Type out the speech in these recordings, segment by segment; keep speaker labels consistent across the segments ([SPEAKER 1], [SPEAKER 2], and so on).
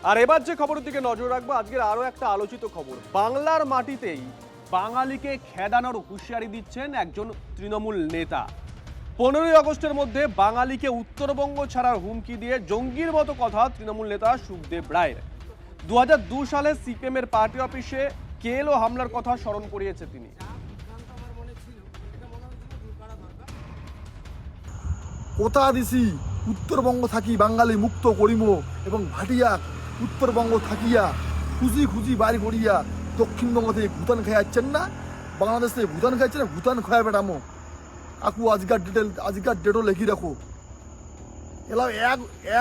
[SPEAKER 1] আর এবার যে খবরের দিকে নজর রাখবো, আজকের আরো একটা আলোচিত খবর। বাংলার মাটিতেই বাঙালিকে খেদানোর হুঁশিয়ারি দিচ্ছেন একজন তৃণমূল নেতা। 15ই আগস্টের মধ্যে বাঙালিকে উত্তরবঙ্গ ছাড়ার হুমকি দিয়ে জঙ্গির মতো কথা তৃণমূল নেতা সুখদেব রায়ের। 2002 সালে সিপিএম এর পার্টি অফিসে কেএলও হামলার কথা স্মরণ করিয়েছে তিনি।
[SPEAKER 2] কথা দিছি উত্তরবঙ্গ থাকি বাঙালি মুক্ত করিম এবং ভাটিয়া উত্তরবঙ্গ থাকিয়া খুঁজি খুঁজি বাড়ি করিয়া দক্ষিণবঙ্গ থেকে ভুটান খাই যাচ্ছেন না, বাংলাদেশ থেকে ভুটান খাইছে না, ভুটান খাওয়া বেড়ামো আকু আজকার ডেটও লেখি রাখো। এলাও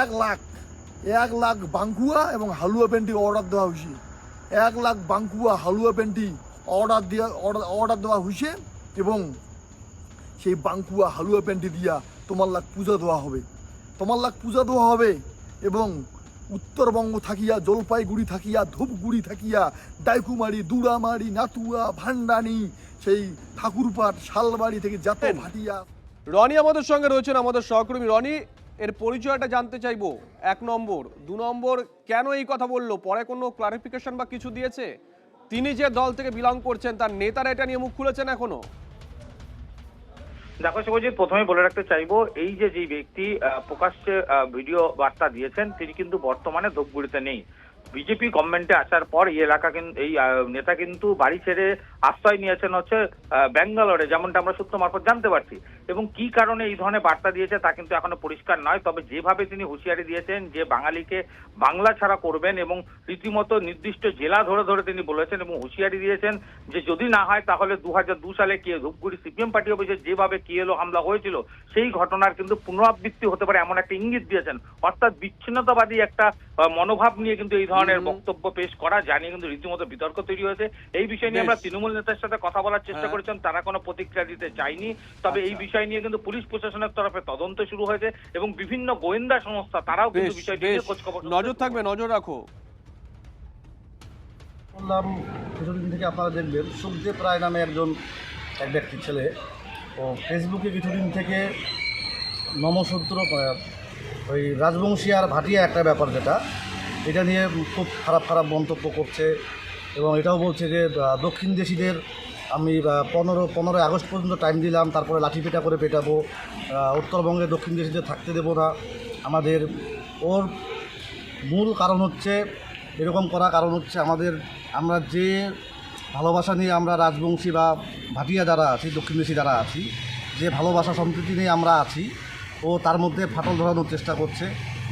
[SPEAKER 2] 1 লাখ বাঙ্কুয়া এবং হালুয়া পেন্টি অর্ডার দেওয়া হয়েছে। 1 লাখ বাঙ্কুয়া হালুয়া পেন্টি অর্ডার দেওয়া হয়েছে এবং সেই বাঙ্কুয়া হালুয়া পেন্টি দিয়া তোমার লাখ পূজা দেওয়া হবে এবং উত্তরবঙ্গ থাকিয়া জলপাইগুড়ি থাকিয়া ধূপগুড়ি থাকিয়া ডাইকুমারি দুড়ামারি নাতুয়া ভান্ডানি সেই ঠাকুরপাট শালবাড়ি থেকে যত ভাটিয়া।
[SPEAKER 1] রনি আমাদের সঙ্গে রয়েছেন, আমাদের সহকর্মী। রনি, এর পরিচয়টা জানতে চাইবো। 1 নম্বর, 2 নম্বর, কেন এই কথা বললো? পরে কোনো ক্লারিফিকেশন বা কিছু দিয়েছে? তিনি যে দল থেকে বিলং করছেন তার নেতারা এটা নিয়ে মুখ খুলেছেন এখনো?
[SPEAKER 3] দেখো শুভজিৎ, প্রথমে বলে রাখতে চাইবো, এই যে ব্যক্তি প্রকাশ্যে ভিডিও বার্তা দিয়েছেন তিনি কিন্তু বর্তমানে ধূপগুড়িতে নেই। বিজেপি গভর্নমেন্টে আসার পর এই এলাকা কিন্তু এই নেতা কিন্তু বাড়ি ছেড়ে আশ্রয় নিয়েছেন হচ্ছে ব্যাঙ্গালোরে, যেমনটা আমরা সূত্র মারফত জানতে পারছি। এবং কি কারণে এই ধরনের বার্তা দিয়েছে তা কিন্তু এখনো পরিষ্কার নয়। তবে যেভাবে তিনি হুঁশিয়ারি দিয়েছেন যে বাঙালিকে বাংলা ছাড়া করবেন এবং রীতিমতো নির্দিষ্ট জেলা ধরে ধরে তিনি বলেছেন এবং হুঁশিয়ারি দিয়েছেন যে যদি না হয় তাহলে 2002 সালে ধূপগুড়ি সিপিএম পার্টি অফিসে যেভাবে কেএলও হামলা হয়েছিল সেই ঘটনার কিন্তু পুনরাবৃত্তি হতে পারে এমন একটা ইঙ্গিত দিয়েছেন। অর্থাৎ বিচ্ছিন্নতাবাদী একটা মনোভাব নিয়ে কিন্তু এই ধরনের বক্তব্য পেশ করা, জানিয়ে কিন্তু রীতিমতো বিতর্ক তৈরি হয়েছে। এই বিষয় নিয়ে আমরা তৃণমূল নেতার সাথে কথা বলার চেষ্টা করেছেন, তারা কোনো প্রতিক্রিয়া দিতে চায়নি। তবে এই বিষয় নিয়ে কিন্তু পুলিশ প্রশাসনের তরফে তদন্ত শুরু হয়েছে এবং বিভিন্ন গোয়েন্দা সংস্থা তারাও কিন্তু বিষয়টি নিয়ে খোঁজ খবর
[SPEAKER 1] নজর থাকবে, নজর রাখো।
[SPEAKER 4] বললাম কিছুদিন থেকে আপনারা দেখবেন সুখদেব রায় নামে এক ব্যক্তির ছেলে ও ফেসবুকে কিছুদিন থেকে নমসূত্র ওই রাজবংশী আর ভাটিয়া একটা ব্যাপার, যেটা এটা নিয়ে খুব খারাপ মন্তব্য করছে এবং এটাও বলছে যে দক্ষিণ দেশিদের আমি 15 আগস্ট পর্যন্ত টাইম দিলাম, তারপরে লাঠিপেটা করে পেটাবো, উত্তরবঙ্গে দক্ষিণ দেশিদের থাকতে দেবো না আমাদের। ওর মূল কারণ হচ্ছে এরকম করা কারণ হচ্ছে আমরা যে ভালোবাসা নিয়ে আমরা রাজবংশী বা ভাটিয়া যারা আছি, দক্ষিণ দেশি যারা আছি, যে ভালোবাসা সম্প্রীতি নিয়ে আমরা আছি, ও তার মধ্যে ফাটল ধরানোর চেষ্টা করছে,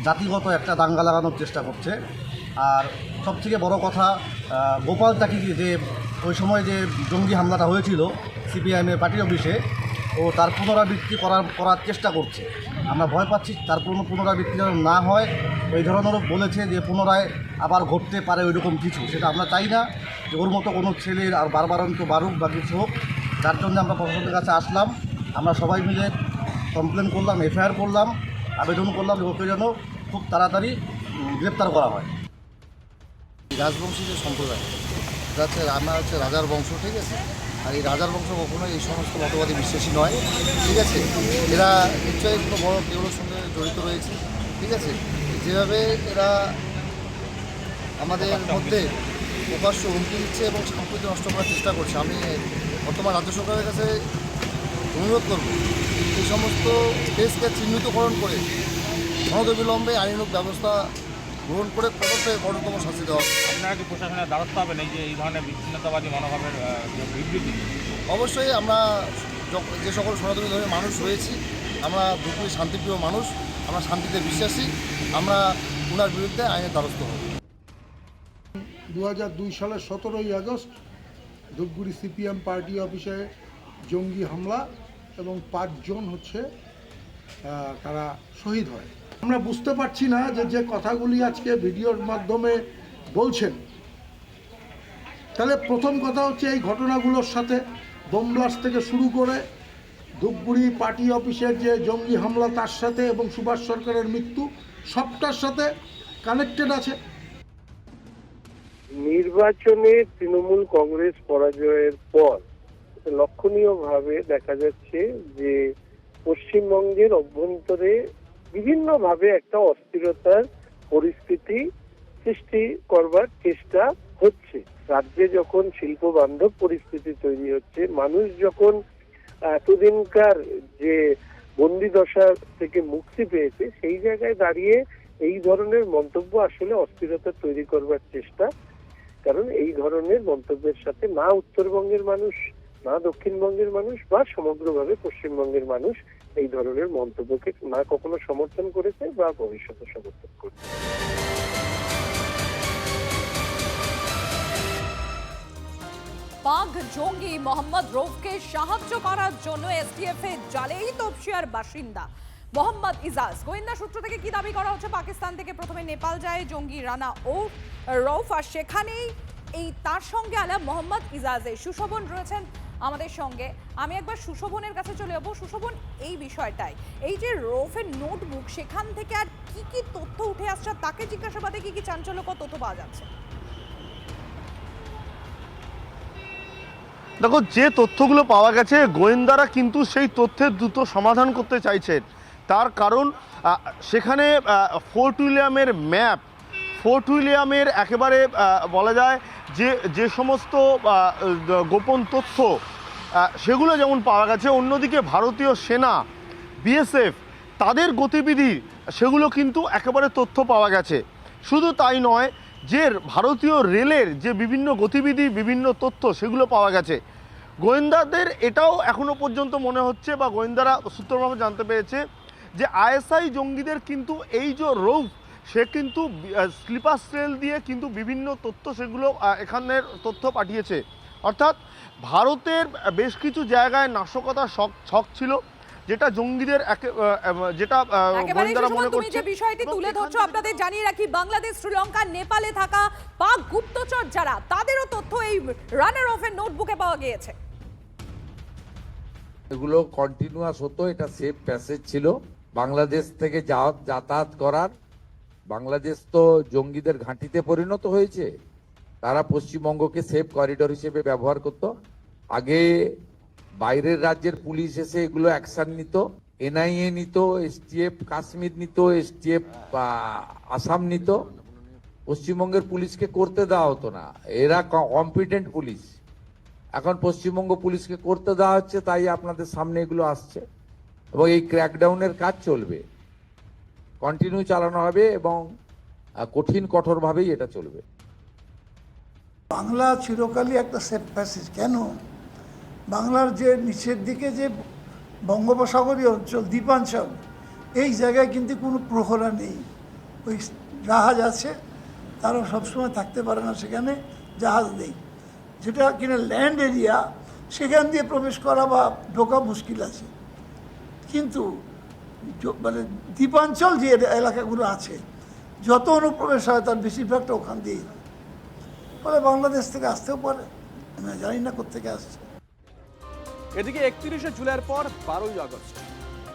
[SPEAKER 4] জাতিগত একটা দাঙ্গা লাগানোর চেষ্টা করছে। আর সবথেকে বড় কথা, গোপাল টাকি যে ওই সময় যে জঙ্গি হামলাটা হয়েছিল সিপিআইএমের পার্টি অফিসে, ও তার পুনরাবৃত্তি করার চেষ্টা করছে। আমরা ভয় পাচ্ছি তার পুনরাবৃত্তি যেন না হয়। ওই ধরনেরও বলেছে যে পুনরায় আবার ঘটতে পারে ওইরকম কিছু, সেটা আমরা চাই না যে ওর মতো কোনো ছেলের আর বারবারন্ত বারুক বা কিছু হোক। যার জন্য আমরা প্রশাসনের কাছে আসলাম, আমরা সবাই মিলে কমপ্লেন করলাম, এফআইআর করলাম, আবেদন করলাম ওকে যেন খুব তাড়াতাড়ি গ্রেপ্তার করা হয়।
[SPEAKER 5] রাজবংশী যে সম্প্রদায় যাচ্ছে, আমরা হচ্ছে রাজার বংশ, ঠিক আছে। আর এই রাজার বংশ কখনোই এই সমস্ত মতবাদে বিশ্বাসী নয়, ঠিক আছে। এরা নিশ্চয়ই কোনো বড় কেউর সঙ্গে জড়িত রয়েছে, ঠিক আছে। যেভাবে এরা আমাদের মধ্যে প্রকাশ্য হুমকি দিচ্ছে এবং সম্প্রীতি নষ্ট করার চেষ্টা করছে, আমি বর্তমান রাজ্য সরকারের কাছে অনুরোধ করব এই সমস্ত কেসকে চিহ্নিতকরণ করে অনতিবিলম্বে আইনানুগ ব্যবস্থা গ্রহণ করে কঠোরতম শাস্তি দেওয়া।
[SPEAKER 3] আপনারা কি প্রশাসনের দ্বারস্থ হবেন এই ধরনের বিচ্ছিন্নতাবাদী মনোভাবের বিবৃতি?
[SPEAKER 5] অবশ্যই আমরা যে সকল সনাতনী ধর্মের মানুষ রয়েছি, আমরা ধূপগুড়ি শান্তিপ্রিয় মানুষ, আমরা শান্তিতে বিশ্বাসী, আমরা ওনার বিরুদ্ধে আইনের দ্বারস্থ হব।
[SPEAKER 6] 2002 সালের 17ই আগস্ট ধূপগুড়ি সিপিএম পার্টি অফিসে জঙ্গি হামলা এবং 5 জন তারা শহীদ হয়। আমরা বুঝতে পারছি না যে কথাগুলি আজকে ভিডিওর মাধ্যমে বলছেন, তাহলে প্রথম কথা হচ্ছে এই ঘটনাগুলোর সাথে বোম ব্লাস্ট থেকে শুরু করে ধূপগুড়ি পার্টি অফিসের যে জঙ্গি হামলা তার সাথে এবং সুভাষ সরকারের মৃত্যু সবটার সাথে কানেক্টেড আছে।
[SPEAKER 7] নির্বাচনে তৃণমূল কংগ্রেস পরাজয়ের পর লক্ষণীয়ভাবে দেখা যাচ্ছে যে পশ্চিমবঙ্গের অভ্যন্তরে বিভিন্নভাবে একটা অস্থিরতার পরিস্থিতি সৃষ্টি করবার চেষ্টা হচ্ছে। রাজ্যে যখন শিল্প বান্ধব পরিস্থিতি তৈরি হচ্ছে, মানুষ যখন এতদিনকার যে বন্দি দশা থেকে মুক্তি পেয়েছে, সেই জায়গায় দাঁড়িয়ে এই ধরনের মন্তব্য আসলে অস্থিরতা তৈরি করবার চেষ্টা। কারণ এই ধরনের মন্তব্যের সাথে না উত্তরবঙ্গের মানুষ, না দক্ষিণবঙ্গের মানুষ বা সমগ্রভাবে পশ্চিমবঙ্গের মানুষ এই ধরনের মন্তব্যকে না কখনো সমর্থন করেছে বা ভবিষ্যতে সমর্থন করবে।
[SPEAKER 8] পাক জঙ্গি মোহাম্মদ রৌফকে সাহায্য করার জন্য এসটিএফ এর জালেই তপসিয়ার বাসিন্দা মোহাম্মদ ইজাজ। গোয়েন্দা সূত্র থেকে কি দাবি করা হচ্ছে, পাকিস্তান থেকে প্রথমে নেপাল যায় জঙ্গি রানা ও রৌফ, আর সেখানেই তার সঙ্গে আলাপ মোহাম্মদ ইজাজের। সুশোভন রয়েছেন আমাদের সঙ্গে, আমি একবার সুশোভনের কাছে চলে যাবো। সুশোভন, এই বিষয়টাই, এই যে রৌফের নোটবুক, সেখান থেকে আর কি কি তথ্য উঠে আসছে, তাকে জিজ্ঞাসাবাদে কি কি চাঞ্চল্যকর তথ্য পাওয়া যাচ্ছে?
[SPEAKER 9] দেখো, যে তথ্যগুলো পাওয়া গেছে, গোয়েন্দারা কিন্তু সেই তথ্যের দ্রুত সমাধান করতে চাইছেন। তার কারণ সেখানে ফোর্ট উইলিয়ামের ম্যাপ, ফোর্ট উইলিয়ামের একেবারে বলা যায় যে সমস্ত গোপন তথ্য সেগুলো যেমন পাওয়া গেছে, অন্যদিকে ভারতীয় সেনা, বিএসএফ, তাদের গতিবিধি সেগুলো কিন্তু একেবারে তথ্য পাওয়া গেছে। শুধু তাই নয়, যে ভারতীয় রেলের যে বিভিন্ন গতিবিধি, বিভিন্ন তথ্য সেগুলো পাওয়া গেছে। গোয়েন্দাদের এটাও এখনো পর্যন্ত মনে হচ্ছে, বা গোয়েন্দারা সূত্রভাবে জানতে পেরেছে, যে আইএসআই জঙ্গিদের কিন্তু এই যে রৌফ, সে কিন্তু স্লিপার সেল দিয়ে কিন্তু বিভিন্ন তথ্য সেগুলো এখানের তথ্য পাঠিয়েছে। অর্থাৎ ভারতের বেশ কিছু জায়গায় নাশকতার ছক ছিল, যেটা জঙ্গিদের যেটা গোয়েন্দারা মনে করছে।
[SPEAKER 8] তুমি যে বিষয়টি তুলে ধরছো, আপনাদের জানিয়ে রাখি, বাংলাদেশ, শ্রীলঙ্কা, নেপালে থাকা পাক গুপ্তচর যারা, তাদেরও তথ্য এই রানার অফের নোটবুকে পাওয়া গিয়েছে।
[SPEAKER 10] এগুলো কন্টিনিউয়াস হতো, এটা সেফ প্যাসেজ ছিল বাংলাদেশ থেকে যাতায়াত করার। বাংলাদেশ তো জঙ্গিদের ঘাঁটিতে পরিণত হয়েছে, তারা পশ্চিমবঙ্গকে সেফ করিডোর হিসেবে ব্যবহার করত। আগে বাইরের রাজ্যের পুলিশ এসে এগুলো অ্যাকশন নিত, এনআইএ নিত, এসটিএফ কাশ্মীর নিত, এসটিএফ আসাম নিত। পশ্চিমবঙ্গের পুলিশকে করতে দেওয়া হতো না, এরা কম্পিটেন্ট পুলিশ। এখন পশ্চিমবঙ্গ পুলিশকে করতে দেওয়া হচ্ছে, তাই আপনাদের সামনে এগুলো আসছে, এবং এই ক্র্যাকডাউনের কাজ চলবে, কন্টিনিউ চালানো হবে, এবং কঠোরভাবেই এটা চলবে।
[SPEAKER 11] বাংলা চিরকালই একটা সেফ প্যাসেজ। কেন? বাংলার যে নিচের দিকে যে বঙ্গোপসাগরীয় অঞ্চল, দ্বীপাঞ্চল, এই জায়গায় কিন্তু কোনো প্রহরা নেই। ওই জাহাজ আছে, তারা সবসময় থাকতে পারে না, সেখানে জাহাজ নেই। যেটা কিনা ল্যান্ড এরিয়া, সেখান দিয়ে প্রবেশ করা বা ঢোকা মুশকিল আছে। কিন্তু মানে দ্বীপাঞ্চল যে এলাকাগুলো আছে, যত অনুপ্রবেশ হয় তার বেশিরভাগটা ওখান দিয়েই হয়। ফলে বাংলাদেশ থেকে আসতেও পারে, আমি জানি না কোথেকে আসছে।
[SPEAKER 1] এদিকে 31শে জুলাইয়ের পর 12ই আগস্ট,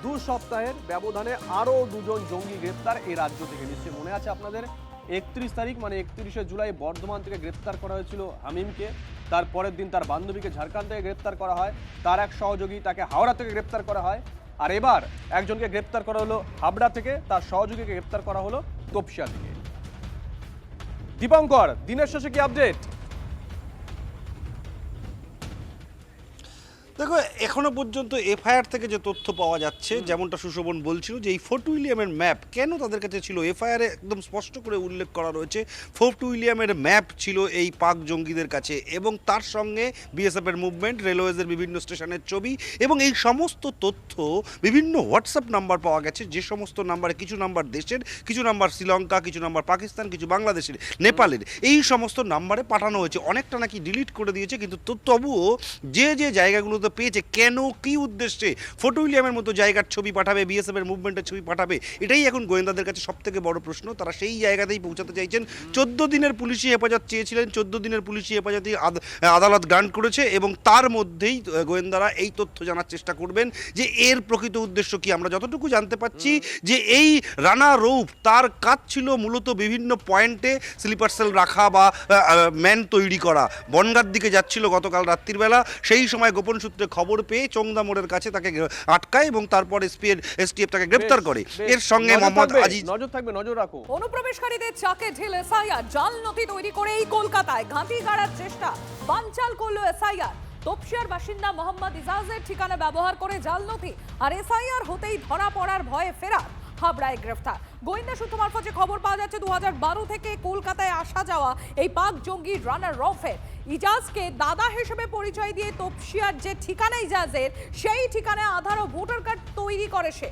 [SPEAKER 1] 2 সপ্তাহের ব্যবধানে আরও 2 জন জঙ্গি গ্রেপ্তার এই রাজ্য থেকে। নিশ্চয়ই মনে আছে আপনাদের, 31 তারিখ মানে 31শে জুলাই বর্ধমান থেকে গ্রেপ্তার করা হয়েছিল হামিমকে। তার পরের দিন তার বান্ধবীকে ঝাড়খণ্ড থেকে গ্রেপ্তার করা হয়, তার এক সহযোগী তাকে হাওড়া থেকে গ্রেপ্তার করা হয়, আর এবার একজনকে গ্রেপ্তার করা হলো হাবড়া থেকে, তার সহযোগীকে গ্রেপ্তার করা হলো তপসিয়া থেকে। দীপঙ্কর, দিনের শেষে কি আপডেট?
[SPEAKER 12] দেখো, এখনো পর্যন্ত এফআইআর থেকে যে তথ্য পাওয়া যাচ্ছে, যেমনটা সুশোভন বলছিল, যে এই ফোর্ট উইলিয়ামের ম্যাপ কেন তাদের কাছে ছিল, এফআইআরে একদম স্পষ্ট করে উল্লেখ করা রয়েছে ফোর্ট উইলিয়ামের ম্যাপ ছিল এই পাক জঙ্গিদের কাছে, এবং তার সঙ্গে বিএসএফের মুভমেন্ট, রেলওয়েজের বিভিন্ন স্টেশনের ছবি, এবং এই সমস্ত তথ্য বিভিন্ন হোয়াটসঅ্যাপ নাম্বার পাওয়া গেছে, যে সমস্ত নাম্বারে কিছু নাম্বার দেশের, কিছু নাম্বার শ্রীলঙ্কা, কিছু নাম্বার পাকিস্তান, কিছু বাংলাদেশের, নেপালের, এই সমস্ত নাম্বারে পাঠানো হয়েছে। অনেকটা নাকি ডিলিট করে দিয়েছে, কিন্তু তবুও যে জায়গাগুলোতে পেয়েছে, কেন, কি উদ্দেশ্যে ফোর্ট উইলিয়ামের মতো জায়গার ছবি পাঠাবে, বিএসএফ এর মুভমেন্টের ছবি পাঠাবে, এটাই এখন গোয়েন্দাদের কাছে সব থেকে বড় প্রশ্ন। তারা সেই জায়গাতেই পৌঁছাতে চাইছেন। 14 দিনের পুলিশি হেফাজত চেয়েছিলেন, 14 দিনের পুলিশি হেফাজতে আদালত গ্রান্ট করেছে, এবং তার মধ্যেই গোয়েন্দারা এই তথ্য জানার চেষ্টা করবেন যে এর প্রকৃত উদ্দেশ্য কি। আমরা যতটুকু জানতে পাচ্ছি যে এই রানা রৌফ, তার কাজ ছিল মূলত বিভিন্ন পয়েন্টে স্লিপার সেল রাখা বা ম্যান তৈরি করা। বনগাঁর দিকে যাচ্ছিল গতকাল রাত্রির বেলা, সেই সময় গোপন সূত্রে সূত্রে খবর পেয়ে চোংদা মোড়ের কাছে তাকে আটকায় এবং তারপর এসটিএফ তাকে গ্রেপ্তার করে। এর সঙ্গে মোহাম্মদ আজিজ
[SPEAKER 1] নজর থাকবে, নজর রাখো।
[SPEAKER 8] অনুপ্রবেশকারীদের চাকে ঢিল এসআইআর, জাল নথি তৈরি করে এই কলকাতায় ঘাঁটি গাড়ার চেষ্টা, বানচাল করলো এসআইআর। তপসিয়ার বাসিন্দা মোহাম্মদ ইজাজের ঠিকানা ব্যবহার করে জাল নথি, আর এসআইআর হতেই ধরা পড়ার ভয়ে ফেরার, হাবড়ায় গ্রেফতার। গোয়েন্দা সূত্র মারফত খবর পাওয়া যাচ্ছে 2012 থেকে কলকাতায় আসা যাওয়া এই পাক জঙ্গি রানার রফের ইজাজকে দাদা হিসেবে পরিচয় দিয়ে তপসিয়ার যে ঠিকানা ইজাজের, সেই ঠিকানায় আধার ও ভোটার কার্ড তৈরি করে সে।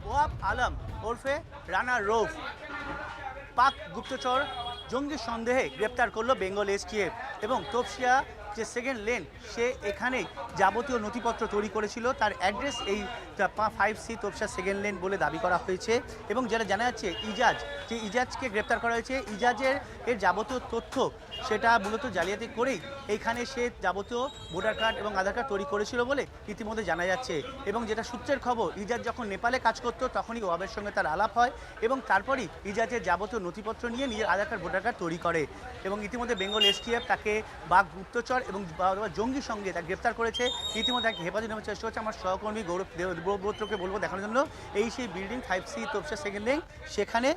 [SPEAKER 13] ওয়াব আলম ওরফে রানা রৌফ পাক গুপ্তচর জঙ্গি সন্দেহে গ্রেপ্তার করলো বেঙ্গল এসটিএফ। এবং তপসিয়া যে সেকেন্ড লেন, সে এখানে যাবতীয় নথিপত্র তৈরি করেছিল। তার অ্যাড্রেস এই 5C তপসিয়া সেকেন্ড লেন বলে দাবি করা হয়েছে। এবং যেটা জানা যাচ্ছে ইজাজকে গ্রেপ্তার করা হয়েছে, ইজাজের যাবতীয় তথ্য সেটা মূলত জালিয়াতি করেই এইখানে সে যাবতীয় ভোটার কার্ড এবং আধার কার্ড তৈরি করেছিল বলে ইতিমধ্যে জানা যাচ্ছে। এবং যেটা সূত্রের খবর, ইজাজ যখন নেপালে কাজ করতো তখনই ওয়াবের সঙ্গে তার আলাপ হয় এবং তারপরই ইজাজের যাবতীয় নথিপত্র নিয়ে নিজের আধার কার্ড ভোটার কার্ড তৈরি করে। এবং ইতিমধ্যে বেঙ্গল এসটিএফ তাকে বাঘ গুপ্তচর এবং জঙ্গির সঙ্গে তাকে গ্রেপ্তার করেছে। ইতিমধ্যে তাকে হেফাজতে নেওয়ার চেষ্টা হচ্ছে। আমার সহকর্মী গৌরব দেবব্রতকে বলবো দেখানোর জন্য এই সেই building 5C Topsia second lane, সেখানে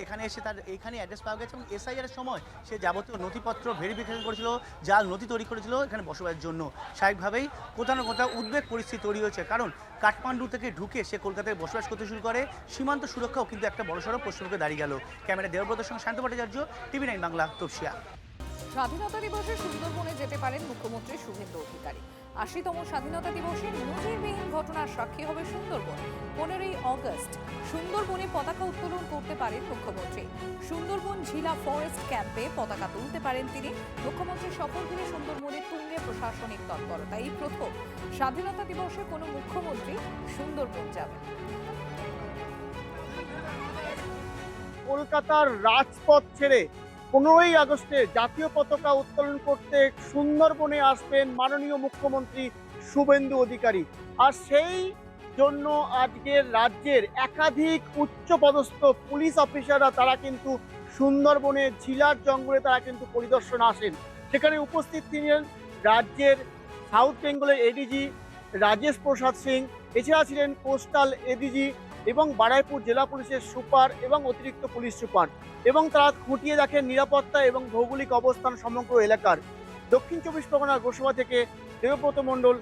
[SPEAKER 13] এখানে এসে তার এইখানে অ্যাড্রেস পাওয়া গেছে। এবং এসআইআর এর সময় সে যাবতীয় নথিপত্র ভেরিফিকেশন করেছিল, জাল নথি তৈরি করেছিল এখানে বসবাসের জন্য। স্বাভাবিকভাবেই কোথাও না কোথাও উদ্বেগ পরিস্থিতি তৈরি হয়েছে, কারণ কাঠমান্ডু থেকে ঢুকে সে কলকাতায় বসবাস করতে শুরু করে। সীমান্ত সুরক্ষাও কিন্তু একটা বড়সড় প্রশ্নকে দাঁড়িয়ে গেল। ক্যামেরা দেবব্রতের সঙ্গে শান্ত ভট্টাচার্য, TV9 বাংলা, তপসিয়া।
[SPEAKER 8] স্বাধীনতা দিবসে সুন্দরবনে যেতে পারেন মুখ্যমন্ত্রী শুভেন্দু অধিকারী। 80তম স্বাধীনতা দিবসে নজিরবিহীন ঘটনার সাক্ষী হবে সুন্দরবন। 15ই অগস্ট সুন্দরবনে পতাকা উত্তোলন করতে পারেন মুখ্যমন্ত্রী। সুন্দরবন ঝিলা ফরেস্ট ক্যাম্পে পতাকা তুলতে পারেন তিনি। মুখ্যমন্ত্রীর সফর ঘিরে সুন্দরবনে তুঙ্গে প্রশাসনিক তৎপরতা। এই প্রথম স্বাধীনতা দিবসে কোনো মুখ্যমন্ত্রী সুন্দরবন যাবেন।
[SPEAKER 9] কলকাতার রাজপথ ছেড়ে 15ই আগস্টে জাতীয় পতাকা উত্তোলন করতে সুন্দরবনে আসবেন মাননীয় মুখ্যমন্ত্রী শুভেন্দু অধিকারী। আর সেই জন্য আজকের রাজ্যের একাধিক উচ্চপদস্থ পুলিশ অফিসাররা তারা কিন্তু সুন্দরবনে ঝিলার জঙ্গলে তারা কিন্তু পরিদর্শন আসেন। সেখানে উপস্থিত ছিলেন রাজ্যের সাউথ বেঙ্গলের এডিজি রাজেশ প্রসাদ সিং, এছাড়া ছিলেন কোস্টাল এডিজি এবং বারুইপুর জেলা পুলিশের সুপার এবং অতিরিক্ত পুলিশ সুপার। এবং তারা খুঁটিয়ে দেখেন নিরাপত্তা এবং ভৌগোলিক অবস্থান সমগ্র এলাকার। দক্ষিণ 24 পরগনার গোসাবা থেকে দেবব্রত মণ্ডল।